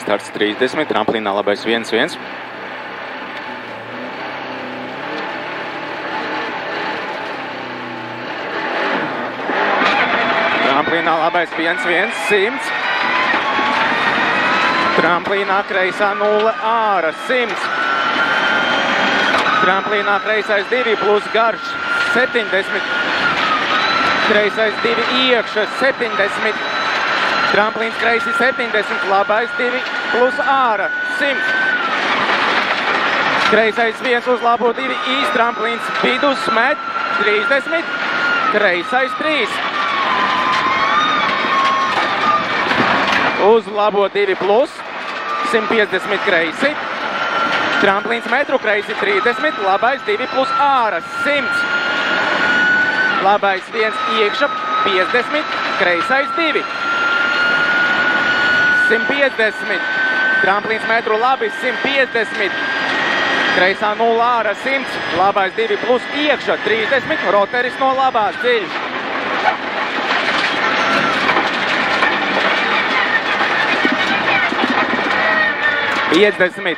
starts 30, tramplīnā labais 1-1. Tramplīnā labais 1-1, 100. Tramplīnā kreisā 0 āra, 100. Tramplīnā kreisais 2 plus garš, 70. Kreisais 2 iekša, 70. Tramplīns kreisi 70, labais 2 plus āra, 100. Kreisais 1 uz labo 2 īs, tramplīns vidus met, 30. Kreisais 3. Uz labo 2 plus, 150 kreisi. Tramplīns metru kreisi 30, labais 2 plus āra, 100. Labais 1 iekša, 50, kreisais 2. 150. Tramplīns metru labi, 150. Kreisā 0 āra, 100. Labais 2 plus iekša, 30. Roteris no labās dziļš. 50.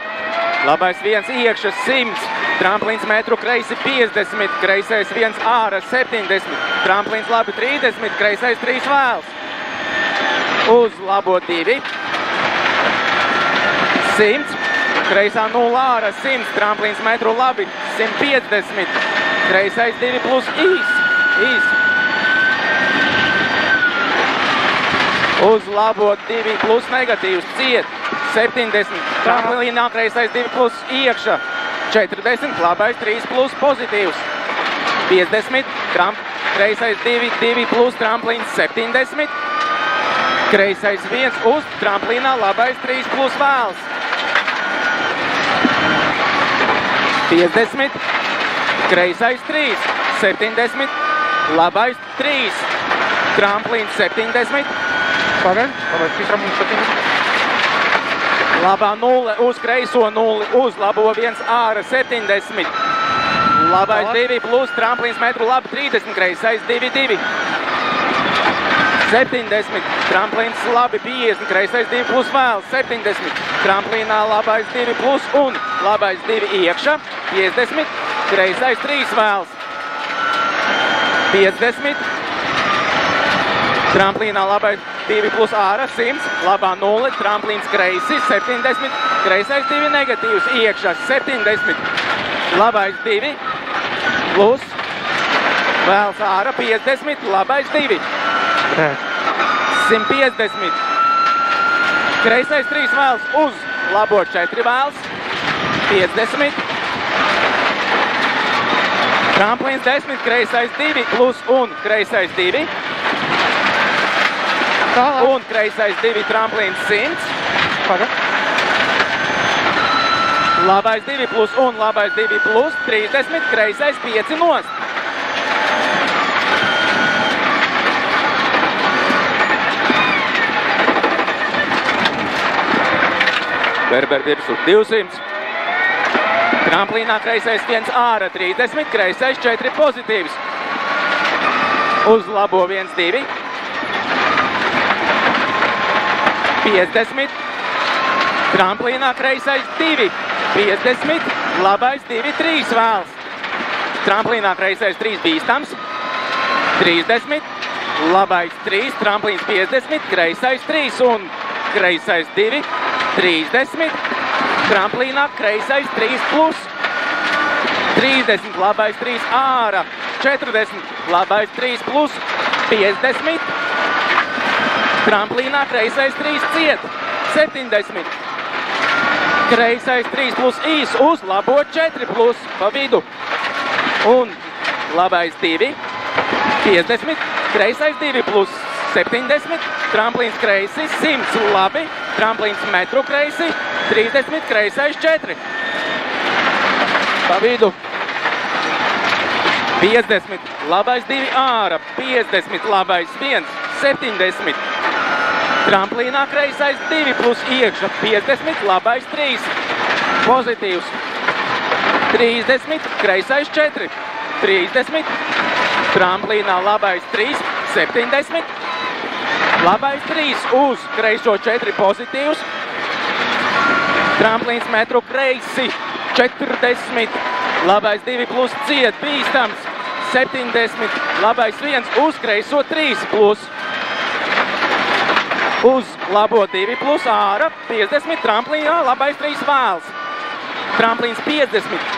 Labais 1 iekša, 100. Tramplīns metru kreisi 50. Kreisais 1 āra, 70. Tramplīns labi 30. Kreisais 3 vēls. Uz labo 2. 100. Kreisā 0 āra, 100. Tramplīns metru labi 150. Kreisais 2 plus īs. Uz labo 2 plus negatīvs ciet. 70. Tramplīnā kreisais 2 plus iekša. 40. Labais 3 plus pozitīvs. 50. Kreisais 2 plus tramplīns 70. Kreisais 1 uz tramplīnā labais 3 plus vēls. 50. Kreisais 3. 70. Labais 3. Tramplīns 70. Labā 0 uz kreiso 0 uz labo 1 āra 70. Labais 2 plus tramplīns metru labi 30. Kreisais 2-2. 70. Tramplīns labi 50. Kreisais 2 plus vēls 70. Tramplīnā labais 2 plus un labais 2 iekša 50. Kreisais 3 vēls 50. Tramplīnā labais 2 plus āra 100, labā 0, tramplīns kreisi 70, kreisais 2 negatīvs, iekšā 70, labais 2 plus vēls āra 50, labais 2, 150, kreisais 3 vēls uz labo 4 vēls, 50, tramplīns 10, kreisais 2 plus un kreisais 2, un kreisais 2 tramplīns 100. Labais 2 plus un labais 2 plus 30, kreisais 5 nost. Berber virsū 200. Tramplīnā kreisais 1 āra 30, kreisais 4 pozitīvs. Uz labo 1-2. 50. Tramplīnā kreisais 2. 50. Labais 2-3 vēls. Tramplīnā kreisais 3 bīstams. 30. Labais 3. Tramplīns 50. Kreisais 3 un kreisais 2. 30. Tramplīnā kreisais 3 plus. 30. Labais 3 āra. 40. Labais 3 plus. 50. Tramplīnā kreisais 3 ciet, 70. Kreisais 3 plus īs uz labo 4 plus pa vidu. Un labais 2, 50. Kreisais 2 plus 70. Tramplīns kreisi 100, labi. Tramplīns metru kreisi 30. Kreisais 4. Pa vidu. 50. Labais 2 āra, 50. Labais 1, 70. Tramplīnā kreisais 2 plus iekša 50, labais 3. Pozitīvs. 30, kreisais 4. 30. Tramplīnā labais 3, 70. Labais 3 uz kreiso 4 pozitīvs. Tramplīns metru kreisi 40, labais 2 plus ciet, bīstams 70, labais 1 uz kreiso 3 plus. Uz labo 2 plus āra 50, tramplīnā labais 3 vēls. Tramplīns 50,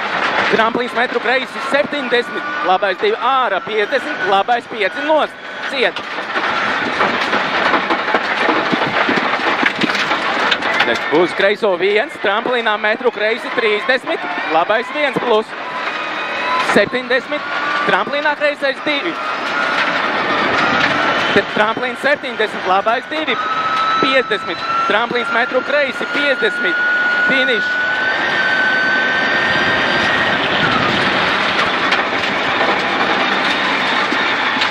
tramplīns metru kreisi 70, labais 2 āra 50, labais 5 nost, ciet. Uz kreiso 1, tramplīnā metru kreisi 30, labais 1 plus. 70, tramplīnā kreisais 2. Tramplīns 70, labais 2, 50, tramplīns metru kreisi 50, finišs.